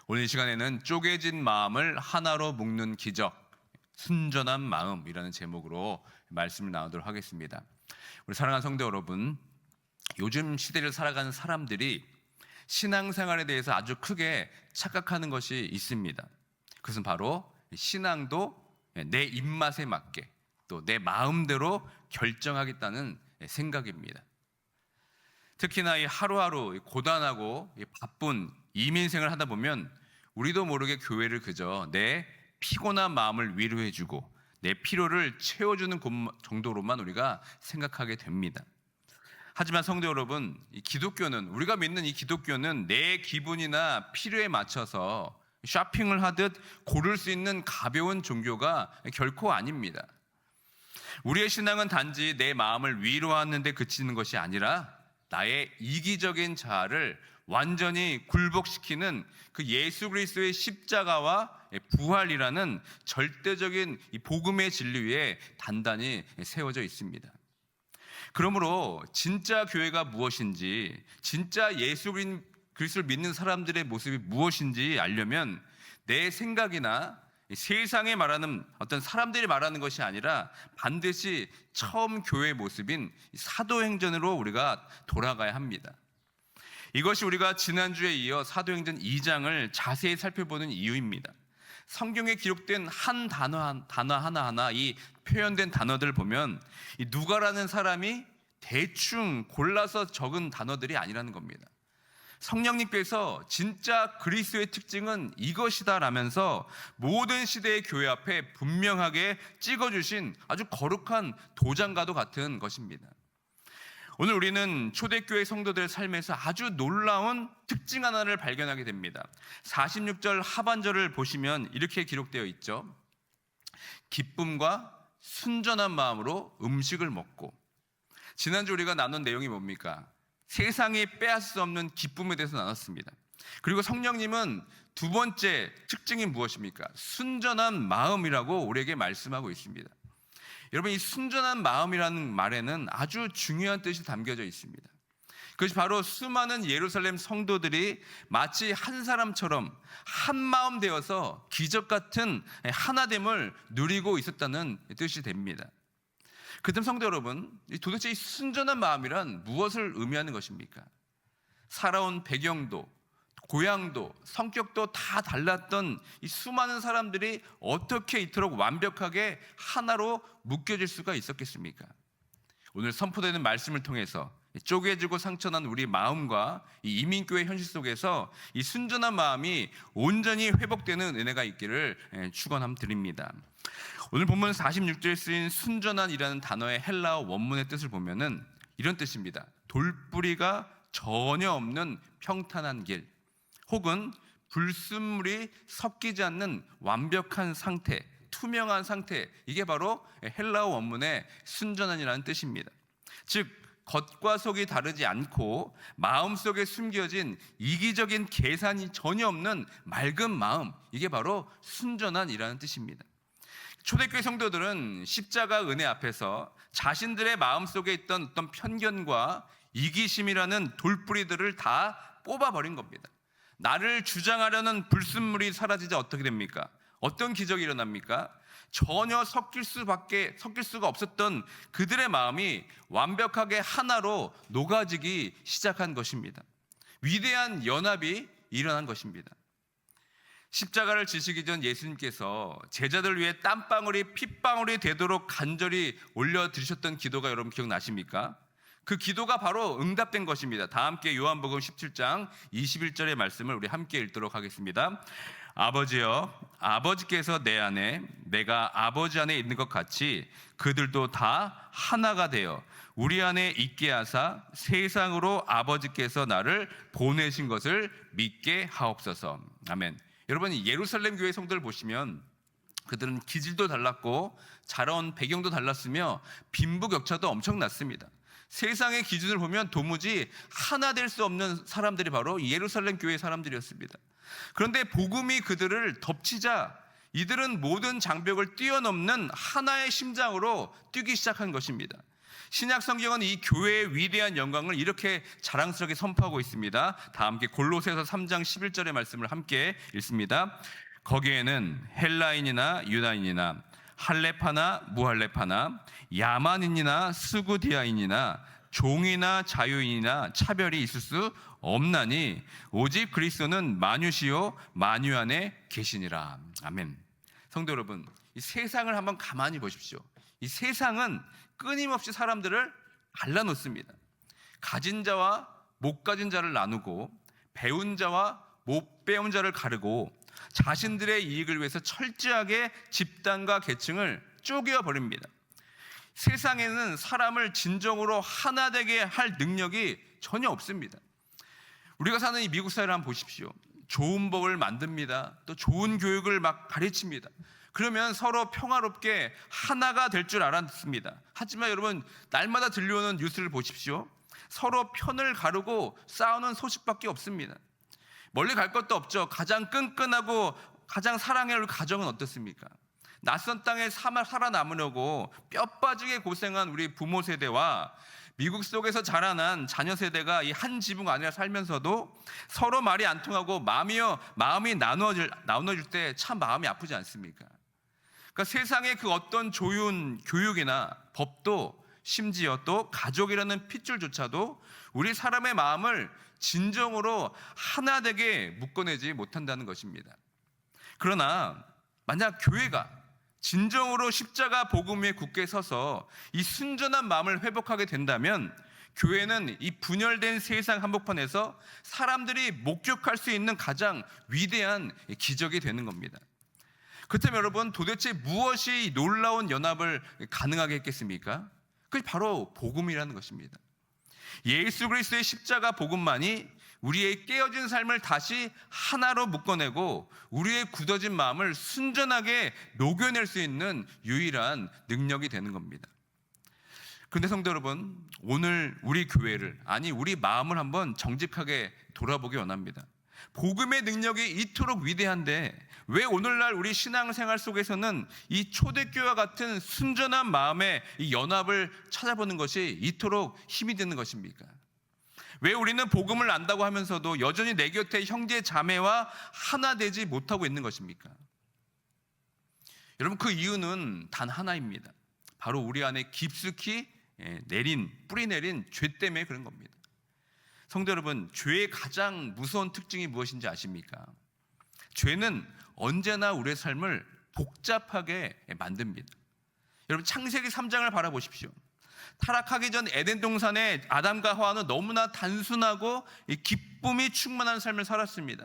오늘 이 시간에는 쪼개진 마음을 하나로 묶는 기적, 순전한 마음이라는 제목으로 말씀을 나누도록 하겠습니다. 우리 사랑하는 성도 여러분, 요즘 시대를 살아가는 사람들이 신앙생활에 대해서 아주 크게 착각하는 것이 있습니다. 그것은 바로 신앙도 내 입맛에 맞게 또 내 마음대로 결정하겠다는 생각입니다. 특히나 이 하루하루 고단하고 바쁜 이민생을 하다 보면 우리도 모르게 교회를 그저 내 피곤한 마음을 위로해주고 내 피로를 채워주는 정도로만 우리가 생각하게 됩니다. 하지만 성도 여러분, 우리가 믿는 이 기독교는 내 기분이나 필요에 맞춰서 쇼핑을 하듯 고를 수 있는 가벼운 종교가 결코 아닙니다. 우리의 신앙은 단지 내 마음을 위로하는 데 그치는 것이 아니라 나의 이기적인 자아를 완전히 굴복시키는 그 예수 그리스도의 십자가와 부활이라는 절대적인 이 복음의 진리 위에 단단히 세워져 있습니다. 그러므로 진짜 교회가 무엇인지, 진짜 예수 그리스도를 믿는 사람들의 모습이 무엇인지 알려면 내 생각이나 세상에 말하는 어떤 사람들이 말하는 것이 아니라 반드시 처음 교회의 모습인 사도행전으로 우리가 돌아가야 합니다. 이것이 우리가 지난주에 이어 사도행전 2장을 자세히 살펴보는 이유입니다. 성경에 기록된 한 단어 하나하나 이 표현된 단어들을 보면 이 누가라는 사람이 대충 골라서 적은 단어들이 아니라는 겁니다. 성령님께서 진짜 그리스도의 특징은 이것이다 라면서 모든 시대의 교회 앞에 분명하게 찍어주신 아주 거룩한 도장과도 같은 것입니다. 오늘 우리는 초대교회 성도들의 삶에서 아주 놀라운 특징 하나를 발견하게 됩니다. 46절 하반절을 보시면 이렇게 기록되어 있죠. 기쁨과 순전한 마음으로 음식을 먹고. 지난주 우리가 나눈 내용이 뭡니까? 세상이 빼앗을 수 없는 기쁨에 대해서 나눴습니다. 그리고 성령님은 두 번째 특징이 무엇입니까? 순전한 마음이라고 우리에게 말씀하고 있습니다. 여러분, 이 순전한 마음이라는 말에는 아주 중요한 뜻이 담겨져 있습니다. 그것이 바로 수많은 예루살렘 성도들이 마치 한 사람처럼 한 마음 되어서 기적 같은 하나됨을 누리고 있었다는 뜻이 됩니다. 그렇다면 성도 여러분, 도대체 이 순전한 마음이란 무엇을 의미하는 것입니까? 살아온 배경도, 고향도, 성격도 다 달랐던 이 수많은 사람들이 어떻게 이토록 완벽하게 하나로 묶여질 수가 있었겠습니까? 오늘 선포되는 말씀을 통해서 쪼개지고 상처난 우리 마음과 이 이민교회 현실 속에서 이 순전한 마음이 온전히 회복되는 은혜가 있기를 축원함 드립니다. 오늘 본문 46절에 쓰인 순전한이라는 단어의 헬라어 원문의 뜻을 보면은 이런 뜻입니다. 돌뿌리가 전혀 없는 평탄한 길, 혹은 불순물이 섞이지 않는 완벽한 상태, 투명한 상태, 이게 바로 헬라어 원문의 순전한이라는 뜻입니다. 즉 겉과 속이 다르지 않고 마음속에 숨겨진 이기적인 계산이 전혀 없는 맑은 마음, 이게 바로 순전한이라는 뜻입니다. 초대교회 성도들은 십자가 은혜 앞에서 자신들의 마음속에 있던 어떤 편견과 이기심이라는 돌뿌리들을 다 뽑아버린 겁니다. 나를 주장하려는 불순물이 사라지자 어떻게 됩니까? 어떤 기적이 일어납니까? 전혀 섞일 수가 없었던 그들의 마음이 완벽하게 하나로 녹아지기 시작한 것입니다. 위대한 연합이 일어난 것입니다. 십자가를 지시기 전 예수님께서 제자들 위해 땀방울이 핏방울이 되도록 간절히 올려드리셨던 기도가 여러분 기억나십니까? 그 기도가 바로 응답된 것입니다. 다 함께 요한복음 17장 21절의 말씀을 우리 함께 읽도록 하겠습니다. 아버지여, 아버지께서 내 안에, 내가 아버지 안에 있는 것 같이 그들도 다 하나가 되어 우리 안에 있게 하사 세상으로 아버지께서 나를 보내신 것을 믿게 하옵소서. 아멘. 여러분, 예루살렘 교회 성도를 보시면 그들은 기질도 달랐고 자라온 배경도 달랐으며 빈부격차도 엄청났습니다. 세상의 기준을 보면 도무지 하나 될 수 없는 사람들이 바로 예루살렘 교회의 사람들이었습니다. 그런데 복음이 그들을 덮치자 이들은 모든 장벽을 뛰어넘는 하나의 심장으로 뛰기 시작한 것입니다. 신약 성경은 이 교회의 위대한 영광을 이렇게 자랑스럽게 선포하고 있습니다. 다 함께 골로새서 3장 11절의 말씀을 함께 읽습니다. 거기에는 헬라인이나 유다인이나 할레파나 무할레파나 야만인이나 스구디아인이나 종이나 자유인이나 차별이 있을 수 없나니 오직 그리스도는 만유시요 만유 안에 계시니라. 아멘. 성도 여러분, 이 세상을 한번 가만히 보십시오. 이 세상은 끊임없이 사람들을 갈라놓습니다. 가진 자와 못 가진 자를 나누고 배운 자와 못 배운 자를 가르고 자신들의 이익을 위해서 철저하게 집단과 계층을 쪼개어 버립니다. 세상에는 사람을 진정으로 하나 되게 할 능력이 전혀 없습니다. 우리가 사는 이 미국 사회를 한번 보십시오. 좋은 법을 만듭니다. 또 좋은 교육을 막 가르칩니다. 그러면 서로 평화롭게 하나가 될 줄 알았습니다. 하지만 여러분, 날마다 들려오는 뉴스를 보십시오. 서로 편을 가르고 싸우는 소식밖에 없습니다. 멀리 갈 것도 없죠. 가장 끈끈하고 가장 사랑해야 할 가정은 어떻습니까? 낯선 땅에 살아남으려고 뼈 빠지게 고생한 우리 부모 세대와 미국 속에서 자라난 자녀 세대가 이 한 지붕 안에 살면서도 서로 말이 안 통하고 마음이 나눠질 때 참 마음이 아프지 않습니까? 그러니까 세상의 그 어떤 좋은 교육이나 법도 심지어 또 가족이라는 핏줄조차도 우리 사람의 마음을 진정으로 하나 되게 묶어내지 못한다는 것입니다. 그러나 만약 교회가 진정으로 십자가 복음 위에 굳게 서서 이 순전한 마음을 회복하게 된다면 교회는 이 분열된 세상 한복판에서 사람들이 목격할 수 있는 가장 위대한 기적이 되는 겁니다. 그렇다면 여러분, 도대체 무엇이 놀라운 연합을 가능하게 했겠습니까? 그게 바로 복음이라는 것입니다. 예수 그리스도의 십자가 복음만이 우리의 깨어진 삶을 다시 하나로 묶어내고 우리의 굳어진 마음을 순전하게 녹여낼 수 있는 유일한 능력이 되는 겁니다. 그런데 성도 여러분, 오늘 우리 교회를, 아니 우리 마음을 한번 정직하게 돌아보기 원합니다. 복음의 능력이 이토록 위대한데 왜 오늘날 우리 신앙생활 속에서는 이 초대교회와 같은 순전한 마음의 이 연합을 찾아보는 것이 이토록 힘이 드는 것입니까? 왜 우리는 복음을 안다고 하면서도 여전히 내 곁에 형제 자매와 하나 되지 못하고 있는 것입니까? 여러분, 그 이유는 단 하나입니다. 바로 우리 안에 깊숙이 뿌리 내린 죄 때문에 그런 겁니다. 성도 여러분, 죄의 가장 무서운 특징이 무엇인지 아십니까? 죄는 언제나 우리의 삶을 복잡하게 만듭니다. 여러분, 창세기 3장을 바라보십시오. 타락하기 전 에덴 동산에 아담과 하와는 너무나 단순하고 기쁨이 충만한 삶을 살았습니다.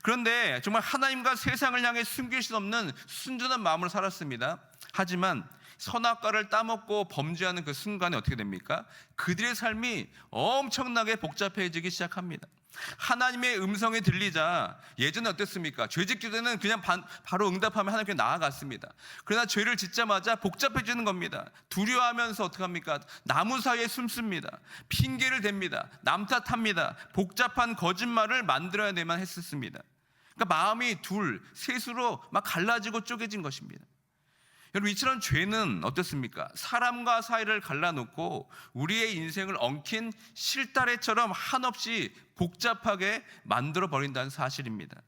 그런데 정말 하나님과 세상을 향해 숨길 수 없는 순전한 마음으로 살았습니다. 하지만 선악과를 따먹고 범죄하는 그 순간에 어떻게 됩니까? 그들의 삶이 엄청나게 복잡해지기 시작합니다. 하나님의 음성이 들리자 예전에 어땠습니까? 죄짓기 전에는 그냥 바로 응답하면 하나님께 나아갔습니다. 그러나 죄를 짓자마자 복잡해지는 겁니다. 두려워하면서 어떻게 합니까? 나무 사이에 숨습니다. 핑계를 댑니다. 남 탓합니다. 복잡한 거짓말을 만들어내만 했었습니다. 그러니까 마음이 셋으로 막 갈라지고 쪼개진 것입니다. 여러분, 이처럼 죄는 어떻습니까? 사람과 사이를 갈라놓고 우리의 인생을 엉킨 실타래처럼 한없이 복잡하게 만들어버린다는 사실입니다.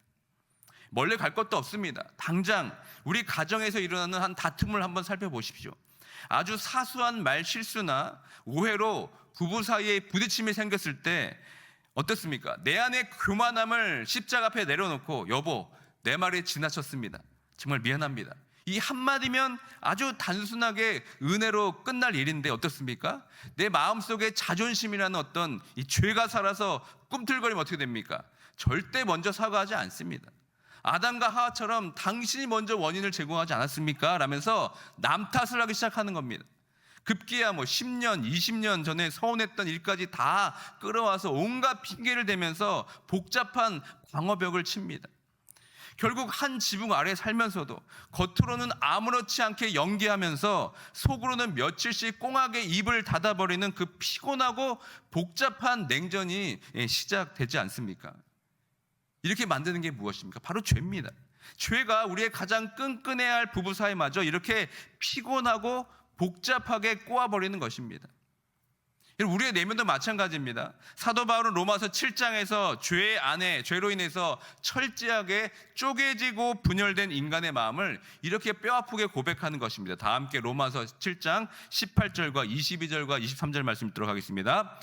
멀리 갈 것도 없습니다. 당장 우리 가정에서 일어나는 한 다툼을 한번 살펴보십시오. 아주 사소한 말 실수나 오해로 부부 사이에 부딪힘이 생겼을 때 어떻습니까? 내 안의 교만함을 십자가 앞에 내려놓고 여보, 내 말이 지나쳤습니다. 정말 미안합니다. 이 한마디면 아주 단순하게 은혜로 끝날 일인데 어떻습니까? 내 마음속에 자존심이라는 어떤 이 죄가 살아서 꿈틀거리면 어떻게 됩니까? 절대 먼저 사과하지 않습니다. 아담과 하와처럼 당신이 먼저 원인을 제공하지 않았습니까? 라면서 남 탓을 하기 시작하는 겁니다. 급기야 10년, 20년 전에 서운했던 일까지 다 끌어와서 온갖 핑계를 대면서 복잡한 방어벽을 칩니다. 결국 한 지붕 아래 살면서도 겉으로는 아무렇지 않게 연기하면서 속으로는 며칠씩 꽁하게 입을 닫아버리는 그 피곤하고 복잡한 냉전이 시작되지 않습니까? 이렇게 만드는 게 무엇입니까? 바로 죄입니다. 죄가 우리의 가장 끈끈해야 할 부부 사이마저 이렇게 피곤하고 복잡하게 꼬아버리는 것입니다. 우리의 내면도 마찬가지입니다. 사도 바울은 로마서 7장에서 죄 안에 죄로 인해서 철저하게 쪼개지고 분열된 인간의 마음을 이렇게 뼈아프게 고백하는 것입니다. 다 함께 로마서 7장 18절과 22절과 23절 말씀 읽도록 하겠습니다.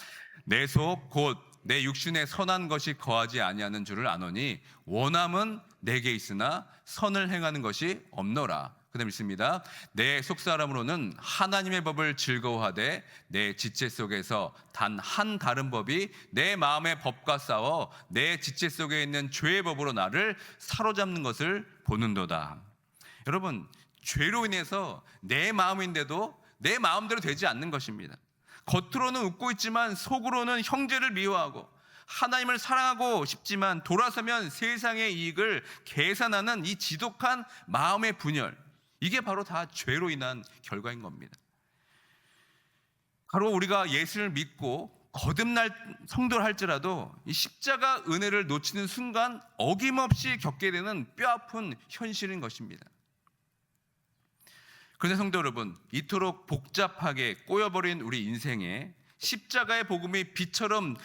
내 속 곧 내 육신에 선한 것이 거하지 아니하는 줄을 아노니 원함은 내게 있으나 선을 행하는 것이 없노라. 그다음 읽습니다. 내 속사람으로는 하나님의 법을 즐거워하되 내 지체 속에서 단 한 다른 법이 내 마음의 법과 싸워 내 지체 속에 있는 죄의 법으로 나를 사로잡는 것을 보는도다. 여러분, 죄로 인해서 내 마음인데도 내 마음대로 되지 않는 것입니다. 겉으로는 웃고 있지만 속으로는 형제를 미워하고 하나님을 사랑하고 싶지만 돌아서면 세상의 이익을 계산하는 이 지독한 마음의 분열, 이게 바로 다 죄로 인한 결과인 겁니다. 바로 우리가 예수를 믿고 거듭날 성도를 할지라도 이 십자가 은혜를 놓치는 순간 어김없이 겪게 되는 뼈아픈 현실인 것입니다. 그런데 성도 여러분, 이토록 복잡하게 꼬여버린 우리 인생에 십자가의 복음이 비처럼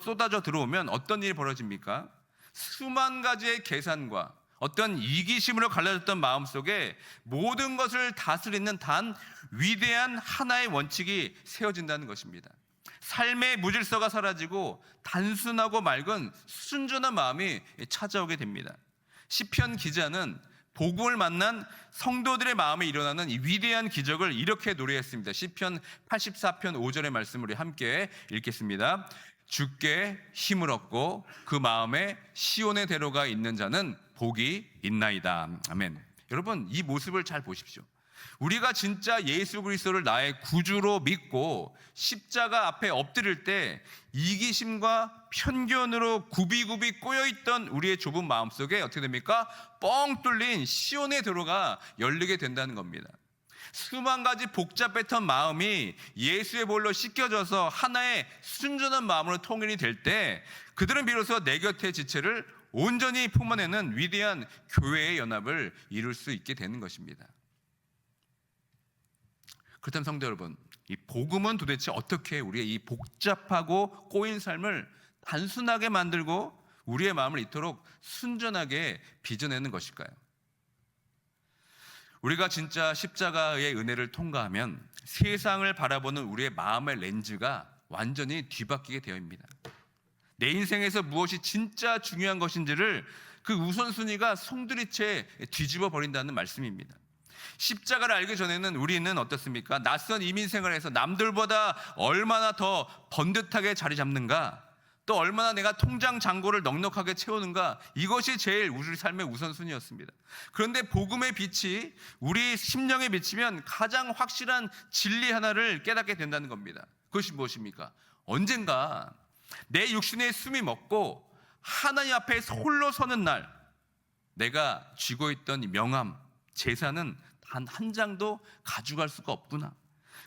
쏟아져 들어오면 어떤 일이 벌어집니까? 수만 가지의 계산과 어떤 이기심으로 갈라졌던 마음속에 모든 것을 다스리는 단 위대한 하나의 원칙이 세워진다는 것입니다. 삶의 무질서가 사라지고 단순하고 맑은 순전한 마음이 찾아오게 됩니다. 시편 기자는 복음을 만난 성도들의 마음에 일어나는 이 위대한 기적을 이렇게 노래했습니다. 시편 84편 5절의 말씀을 우리 함께 읽겠습니다. 주께 힘을 얻고 그 마음에 시온의 대로가 있는 자는 복이 있나이다. 아멘. 여러분, 이 모습을 잘 보십시오. 우리가 진짜 예수 그리스도를 나의 구주로 믿고 십자가 앞에 엎드릴 때 이기심과 편견으로 굽이굽이 꼬여있던 우리의 좁은 마음속에 어떻게 됩니까? 뻥 뚫린 시온의 도로가 열리게 된다는 겁니다. 수만 가지 복잡했던 마음이 예수의 볼로 씻겨져서 하나의 순전한 마음으로 통일이 될 때 그들은 비로소 내 곁의 지체를 온전히 품어내는 위대한 교회의 연합을 이룰 수 있게 되는 것입니다. 그렇다면 성도 여러분, 이 복음은 도대체 어떻게 우리의 이 복잡하고 꼬인 삶을 단순하게 만들고 우리의 마음을 이토록 순전하게 빚어내는 것일까요? 우리가 진짜 십자가의 은혜를 통과하면 세상을 바라보는 우리의 마음의 렌즈가 완전히 뒤바뀌게 되어입니다. 내 인생에서 무엇이 진짜 중요한 것인지를 그 우선순위가 송두리째 뒤집어 버린다는 말씀입니다. 십자가를 알기 전에는 우리는 어떻습니까? 낯선 이민 생활에서 남들보다 얼마나 더 번듯하게 자리 잡는가, 또 얼마나 내가 통장 잔고를 넉넉하게 채우는가, 이것이 제일 우리 삶의 우선순위였습니다. 그런데 복음의 빛이 우리 심령에 비치면 가장 확실한 진리 하나를 깨닫게 된다는 겁니다. 그것이 무엇입니까? 언젠가 내 육신의 숨이 멎고 하나님 앞에 홀로 서는 날 내가 쥐고 있던 명함, 재산은 단 한 장도 가져갈 수가 없구나.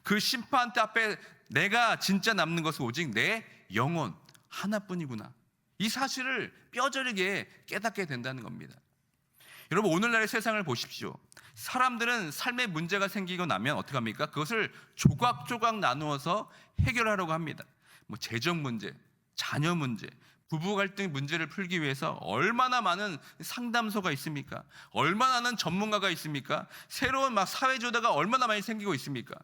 그 심판대 앞에 내가 진짜 남는 것은 오직 내 영혼 하나뿐이구나. 이 사실을 뼈저리게 깨닫게 된다는 겁니다. 여러분, 오늘날의 세상을 보십시오. 사람들은 삶에 문제가 생기고 나면 어떻게 합니까? 그것을 조각조각 나누어서 해결하려고 합니다. 재정 문제, 자녀 문제, 부부 갈등 문제를 풀기 위해서 얼마나 많은 상담소가 있습니까? 얼마나 많은 전문가가 있습니까? 새로운 사회조다가 얼마나 많이 생기고 있습니까?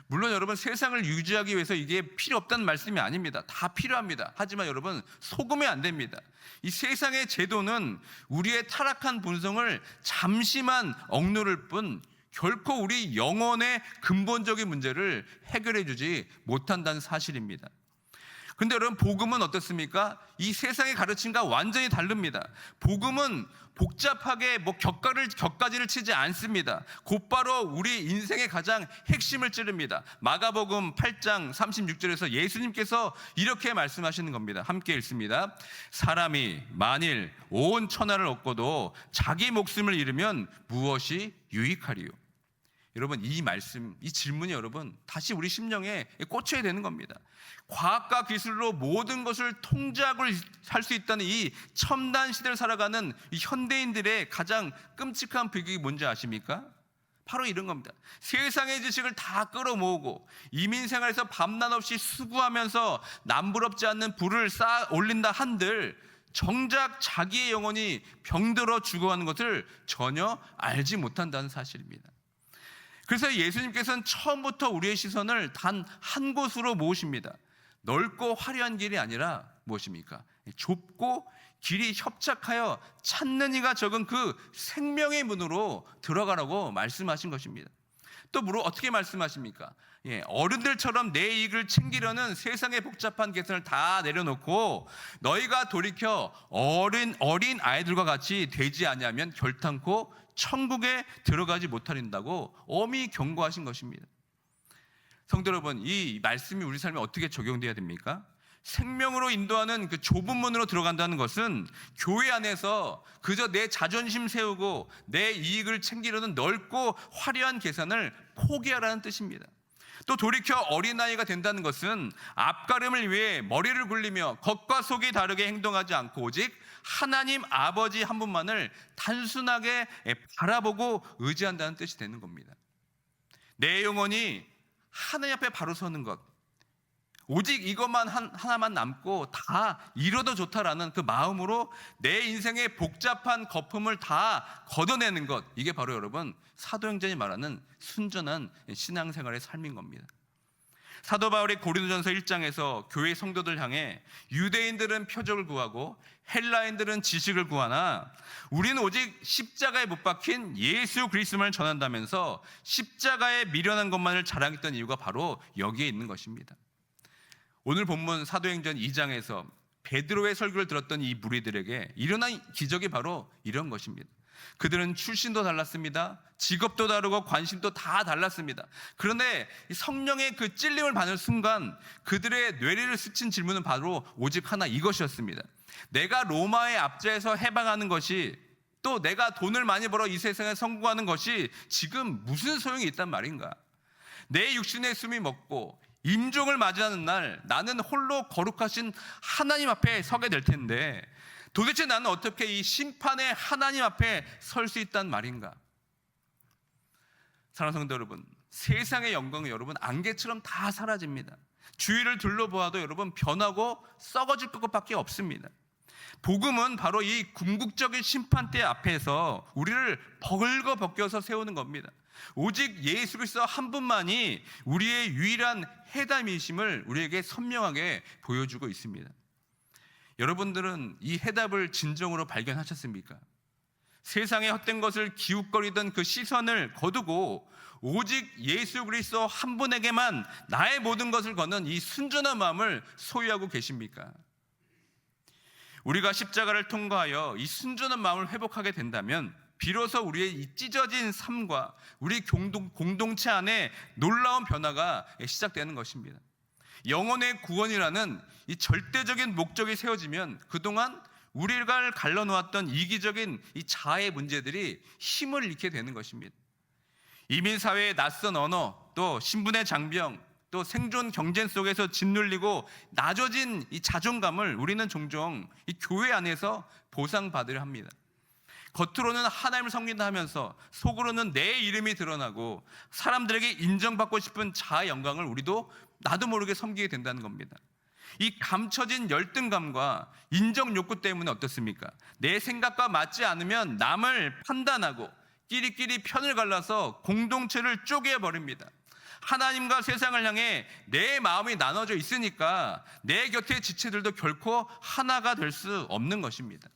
물론 여러분, 세상을 유지하기 위해서 이게 필요 없다는 말씀이 아닙니다. 다 필요합니다. 하지만 여러분, 속으면 안 됩니다. 이 세상의 제도는 우리의 타락한 본성을 잠시만 억누를 뿐 결코 우리 영혼의 근본적인 문제를 해결해 주지 못한다는 사실입니다. 근데 여러분, 복음은 어떻습니까? 이 세상의 가르침과 완전히 다릅니다. 복음은 복잡하게 격가지를 치지 않습니다. 곧바로 우리 인생의 가장 핵심을 찌릅니다. 마가복음 8장 36절에서 예수님께서 이렇게 말씀하시는 겁니다. 함께 읽습니다. 사람이 만일 온 천하를 얻고도 자기 목숨을 잃으면 무엇이 유익하리요? 여러분, 이 말씀, 이 질문이 여러분 다시 우리 심령에 꽂혀야 되는 겁니다. 과학과 기술로 모든 것을 통제하고 살 수 있다는 이 첨단 시대를 살아가는 이 현대인들의 가장 끔찍한 비극이 뭔지 아십니까? 바로 이런 겁니다. 세상의 지식을 다 끌어모으고 이민 생활에서 밤낮 없이 수고하면서 남부럽지 않는 부를 쌓아 올린다 한들 정작 자기의 영혼이 병들어 죽어가는 것을 전혀 알지 못한다는 사실입니다. 그래서 예수님께서는 처음부터 우리의 시선을 단 한 곳으로 모으십니다. 넓고 화려한 길이 아니라 무엇입니까? 좁고 길이 협착하여 찾는 이가 적은 그 생명의 문으로 들어가라고 말씀하신 것입니다. 또 어떻게 말씀하십니까? 어른들처럼 내 이익을 챙기려는 세상의 복잡한 계산을 다 내려놓고 너희가 돌이켜 어린 아이들과 같이 되지 아니하면 결탄코 천국에 들어가지 못하린다고 엄히 경고하신 것입니다. 성도 여러분, 이 말씀이 우리 삶에 어떻게 적용돼야 됩니까? 생명으로 인도하는 그 좁은 문으로 들어간다는 것은 교회 안에서 그저 내 자존심 세우고 내 이익을 챙기려는 넓고 화려한 계산을 포기하라는 뜻입니다. 또 돌이켜 어린아이가 된다는 것은 앞가림을 위해 머리를 굴리며 겉과 속이 다르게 행동하지 않고 오직 하나님 아버지 한 분만을 단순하게 바라보고 의지한다는 뜻이 되는 겁니다. 내 영혼이 하나님 앞에 바로 서는 것, 오직 이것만 하나만 남고 다 이뤄도 좋다라는 그 마음으로 내 인생의 복잡한 거품을 다 걷어내는 것, 이게 바로 여러분 사도행전이 말하는 순전한 신앙생활의 삶인 겁니다. 사도 바울이 고린도전서 1장에서 교회 성도들 향해 유대인들은 표적을 구하고 헬라인들은 지식을 구하나 우리는 오직 십자가에 못 박힌 예수 그리스도만을 전한다면서 십자가에 미련한 것만을 자랑했던 이유가 바로 여기에 있는 것입니다. 오늘 본문 사도행전 2장에서 베드로의 설교를 들었던 이 무리들에게 일어난 기적이 바로 이런 것입니다. 그들은 출신도 달랐습니다. 직업도 다르고 관심도 다 달랐습니다. 그런데 성령의 그 찔림을 받는 순간 그들의 뇌리를 스친 질문은 바로 오직 하나, 이것이었습니다. 내가 로마의 압제에서 해방하는 것이, 또 내가 돈을 많이 벌어 이 세상에 성공하는 것이 지금 무슨 소용이 있단 말인가? 내 육신의 숨이 먹고 임종을 맞이하는 날 나는 홀로 거룩하신 하나님 앞에 서게 될 텐데 도대체 나는 어떻게 이 심판의 하나님 앞에 설 수 있단 말인가? 사랑하는 성도 여러분, 세상의 영광은 여러분 안개처럼 다 사라집니다. 주위를 둘러보아도 여러분 변하고 썩어질 것밖에 없습니다. 복음은 바로 이 궁극적인 심판대 앞에서 우리를 벌거벗겨서 세우는 겁니다. 오직 예수 그리스도 한 분만이 우리의 유일한 해답이심을 우리에게 선명하게 보여주고 있습니다. 여러분들은 이 해답을 진정으로 발견하셨습니까? 세상의 헛된 것을 기웃거리던 그 시선을 거두고 오직 예수 그리스도 한 분에게만 나의 모든 것을 거는 이 순전한 마음을 소유하고 계십니까? 우리가 십자가를 통과하여 이 순전한 마음을 회복하게 된다면 비로소 우리의 이 찢어진 삶과 우리 공동체 안에 놀라운 변화가 시작되는 것입니다. 영혼의 구원이라는 이 절대적인 목적이 세워지면 그동안 우리가 갈라놓았던 이기적인 이 자아의 문제들이 힘을 잃게 되는 것입니다. 이민사회의 낯선 언어, 또 신분의 장벽, 또 생존 경쟁 속에서 짓눌리고 낮아진 이 자존감을 우리는 종종 이 교회 안에서 보상받으려 합니다. 겉으로는 하나님을 섬긴다 하면서 속으로는 내 이름이 드러나고 사람들에게 인정받고 싶은 자아 영광을 우리도 나도 모르게 섬기게 된다는 겁니다. 이 감춰진 열등감과 인정 욕구 때문에 어떻습니까? 내 생각과 맞지 않으면 남을 판단하고 끼리끼리 편을 갈라서 공동체를 쪼개버립니다. 하나님과 세상을 향해 내 마음이 나눠져 있으니까 내 곁의 지체들도 결코 하나가 될 수 없는 것입니다.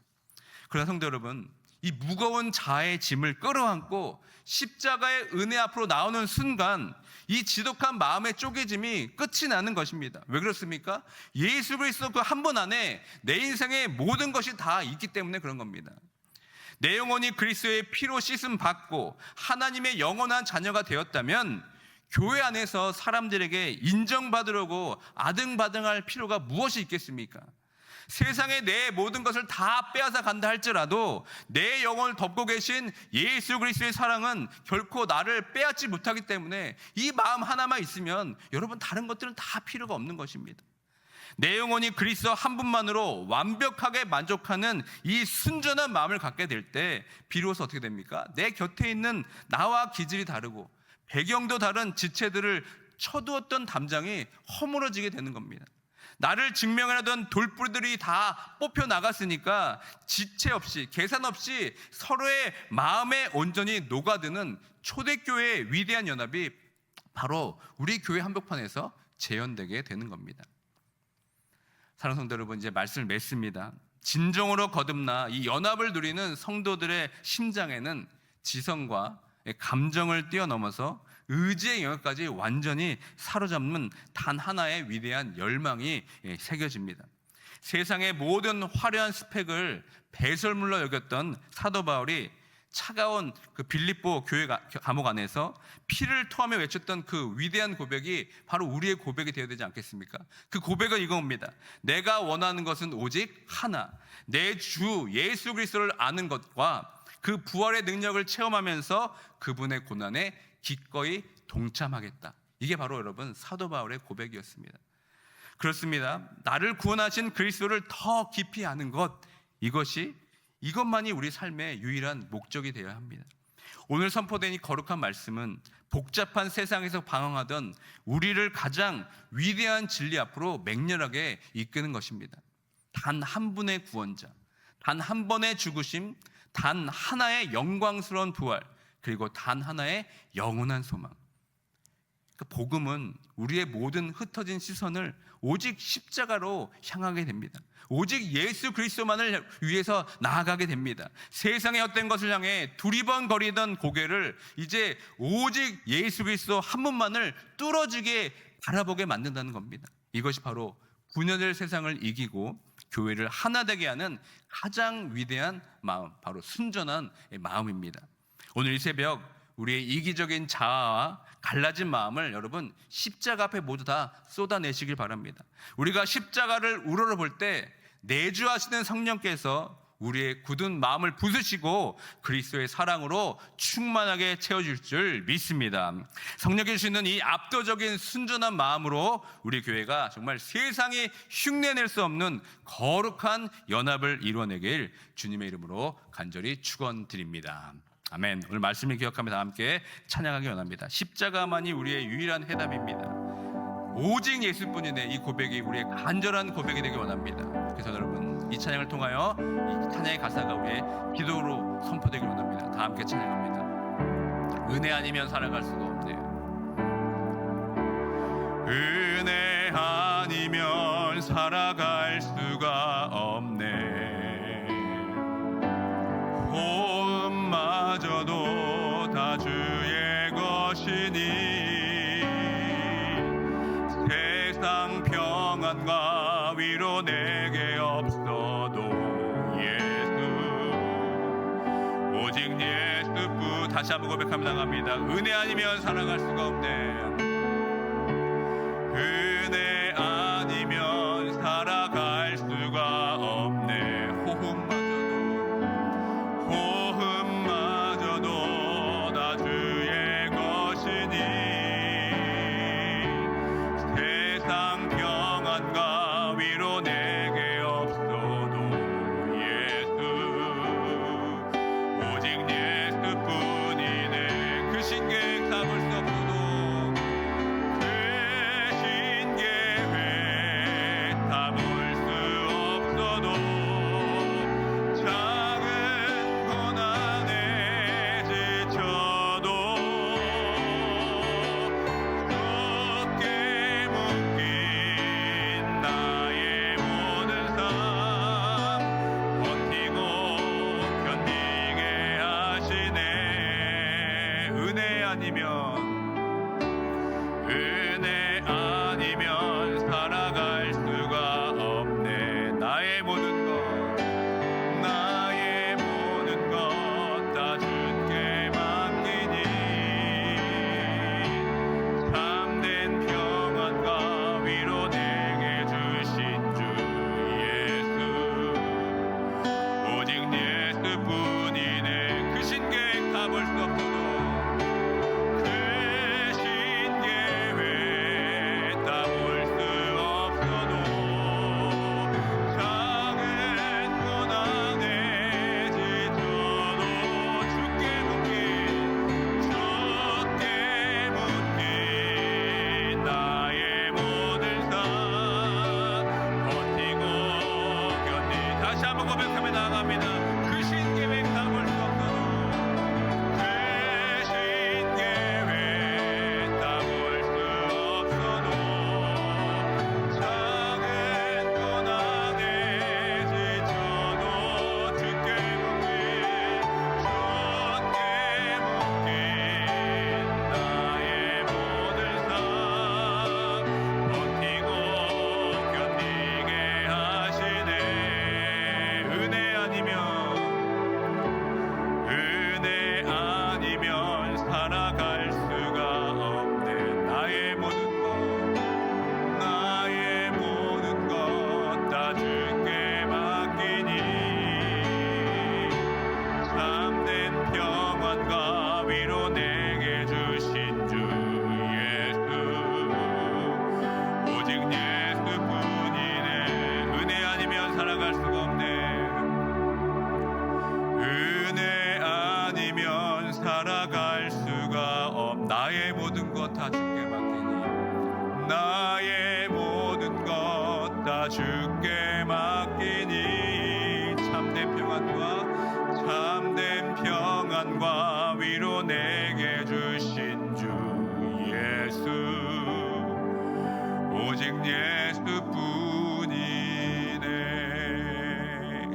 그러나 성도 여러분, 이 무거운 자아의 짐을 끌어안고 십자가의 은혜 앞으로 나오는 순간 이 지독한 마음의 쪼개짐이 끝이 나는 것입니다. 왜 그렇습니까? 예수 그리스도 그 한 분 안에 내 인생의 모든 것이 다 있기 때문에 그런 겁니다. 내 영혼이 그리스도의 피로 씻음 받고 하나님의 영원한 자녀가 되었다면 교회 안에서 사람들에게 인정받으려고 아등바등할 필요가 무엇이 있겠습니까? 세상에 내 모든 것을 다 빼앗아 간다 할지라도 내 영혼을 덮고 계신 예수 그리스도의 사랑은 결코 나를 빼앗지 못하기 때문에 이 마음 하나만 있으면 여러분 다른 것들은 다 필요가 없는 것입니다. 내 영혼이 그리스도 한 분만으로 완벽하게 만족하는 이 순전한 마음을 갖게 될 때 비로소 어떻게 됩니까? 내 곁에 있는 나와 기질이 다르고 배경도 다른 지체들을 쳐두었던 담장이 허물어지게 되는 겁니다. 나를 증명하려던 돌뿌리들이 다 뽑혀 나갔으니까 지체 없이 계산 없이 서로의 마음에 온전히 녹아드는 초대교회의 위대한 연합이 바로 우리 교회 한복판에서 재현되게 되는 겁니다. 사랑하는 성도 여러분, 이제 말씀을 맺습니다. 진정으로 거듭나 이 연합을 누리는 성도들의 심장에는 지성과 감정을 뛰어넘어서 의지의 영역까지 완전히 사로잡는 단 하나의 위대한 열망이 새겨집니다. 세상의 모든 화려한 스펙을 배설물로 여겼던 사도 바울이 차가운 그 빌립보 교회 감옥 안에서 피를 토하며 외쳤던 그 위대한 고백이 바로 우리의 고백이 되어야 되지 않겠습니까? 그 고백은 이겁니다. 내가 원하는 것은 오직 하나, 내 주 예수 그리스도를 아는 것과 그 부활의 능력을 체험하면서 그분의 고난에 기꺼이 동참하겠다. 이게 바로 여러분 사도 바울의 고백이었습니다. 그렇습니다. 나를 구원하신 그리스도를 더 깊이 아는 것, 이것만이 우리 삶의 유일한 목적이 되어야 합니다. 오늘 선포된 이 거룩한 말씀은 복잡한 세상에서 방황하던 우리를 가장 위대한 진리 앞으로 맹렬하게 이끄는 것입니다. 단 한 분의 구원자, 단 한 번의 죽으심, 단 하나의 영광스러운 부활, 그리고 단 하나의 영원한 소망. 복음은 우리의 모든 흩어진 시선을 오직 십자가로 향하게 됩니다. 오직 예수 그리스도만을 위해서 나아가게 됩니다. 세상의 헛된 것을 향해 두리번거리던 고개를 이제 오직 예수 그리스도 한 분만을 뚫어지게 바라보게 만든다는 겁니다. 이것이 바로 분열될 세상을 이기고 교회를 하나 되게 하는 가장 위대한 마음, 바로 순전한 마음입니다. 오늘 이 새벽 우리의 이기적인 자아와 갈라진 마음을 여러분 십자가 앞에 모두 다 쏟아내시길 바랍니다. 우리가 십자가를 우러러볼 때 내주하시는 성령께서 우리의 굳은 마음을 부수시고 그리스도의 사랑으로 충만하게 채워줄 줄 믿습니다. 성령께 주시는 이 압도적인 순전한 마음으로 우리 교회가 정말 세상이 흉내낼 수 없는 거룩한 연합을 이루어내길 주님의 이름으로 간절히 축원드립니다. 아멘. 오늘 말씀을 기억하며 다 함께 찬양하기 원합니다. 십자가만이 우리의 유일한 해답입니다. 오직 예수뿐이네. 이 고백이 우리의 간절한 고백이 되기 원합니다. 그래서 여러분 이 찬양을 통하여 이 찬양의 가사가 우리의 기도로 선포되길 원합니다. 다 함께 찬양합니다. 은혜 아니면 살아갈 수가 없네요. 은혜 아니면 살아갈 수가 없네. 호흡마저도 다 주의 것이니 세상 평안과 위로 내게 없어도 예수, 오직 예수뿐. 다시 한번 고백하며 나갑니다. 은혜 아니면 살아갈 수가 없네. 은혜 아니면 살아갈 수가 없네. 호흡마저도 다 주의 것이니 세상 평안과 위로 내게 없어도 예수, 오직 예수뿐이네. 그 신계획 잡을 수 없어도, 그 신계획 잡을 수 없어도 작은 고난에 지쳐도 굳게 묶인 나의 모든 삶 버티고 견디게 하시네. 은혜 아니면 살아갈 수가 없네. 나의 모든 것 다 주께 맡기니 참된 평안과 위로 내게 주신 주 예수, 오직 예수뿐이네. 그 신계획 다 볼 수 없어도, 그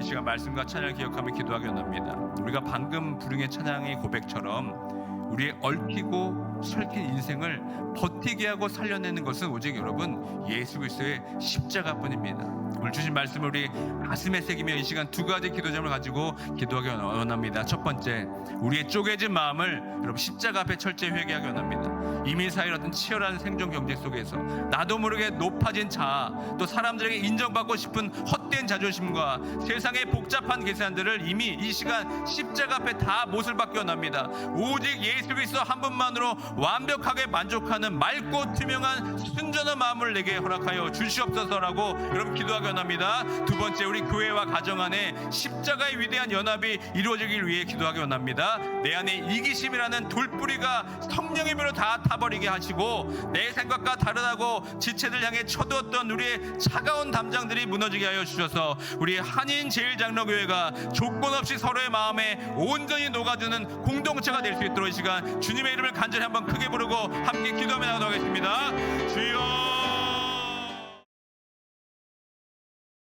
시간 말씀과 찬양을 기억하며 기도하기 원합니다. 우리가 방금 부르는 찬양의 고백처럼 우리의 얽히고 설킨 인생을 버티게 하고 살려내는 것은 오직 여러분 예수 그리스도의 십자가뿐입니다. 오늘 주신 말씀을 우리 가슴에 새기며 이 시간 두 가지 기도점을 가지고 기도하기 원합니다. 첫 번째, 우리의 쪼개진 마음을 여러분 십자가 앞에 철저히 회개하기 원합니다. 이민 사회의 어떤 치열한 생존 경제 속에서 나도 모르게 높아진 자아, 또 사람들에게 인정받고 싶은 헛된 자존심과 세상의 복잡한 계산들을 이미 이 시간 십자가 앞에 다 못을 박기 원합니다. 오직 예수 그리스도 한 분만으로 완벽하게 만족하는 맑고 투명한 순전한 마음을 내게 허락하여 주시옵소서라고 여러분 기도하기 원합니다. 두 번째, 우리 교회와 가정 안에 십자가의 위대한 연합이 이루어지길 위해 기도하기 원합니다. 내 안에 이기심이라는 돌뿌리가 성령의 비로 다 타버리게 하시고 내 생각과 다르다고 지체들 향해 쳐두었던 우리의 차가운 담장들이 무너지게 하여 주셔서 우리 한인 제일장로교회가 조건 없이 서로의 마음에 온전히 녹아드는 공동체가 될 수 있도록 이 시간 주님의 이름을 간절히 한번 크게 부르고 함께 기도하며 나가도록 하겠습니다. 주여